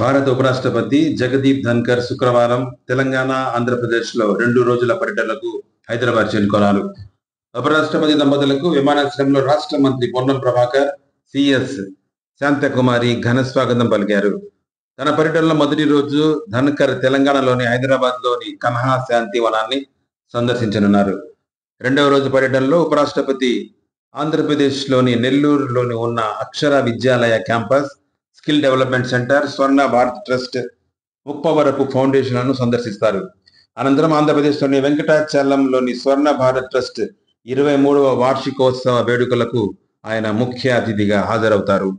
భారత ఉపరాష్ట్రపతి జగదీప్ ధన్కర్ శుక్రవారం తెలంగాణ, ఆంధ్రప్రదేశ్లో 2 రోజుల పర్యటనకు హైదరాబాద్ చేరుకున్నారు. ఉపరాష్ట్రపతి దంపతులకు విమానాశ్రయంలో రాష్ట్ర మంత్రి పొన్నం ప్రభాకర్, సిఎస్ శాంతకుమారి ఘన స్వాగతం పలికారు. తన పర్యటనలో మొదటి రోజు ధన్కర్ తెలంగాణలోని హైదరాబాద్లోని కన్హా శాంతి వనాన్ని సందర్శించనున్నారు. రెండవ రోజు పర్యటనలో ఉపరాష్ట్రపతి ఆంధ్రప్రదేశ్లోని నెల్లూరులోని ఉన్న అక్షర విద్యాలయ క్యాంపస్, స్కిల్ డెవలప్మెంట్ సెంటర్, స్వర్ణ భారత్ ట్రస్ట్, ముప్పవరపు ఫౌండేషన్లను సందర్శిస్తారు. అనంతరం ఆంధ్రప్రదేశ్లోని వెంకటాచలంలోని స్వర్ణ భారత్ ట్రస్ట్ 23వ వార్షికోత్సవ వేడుకలకు ఆయన ముఖ్య అతిథిగా హాజరవుతారు.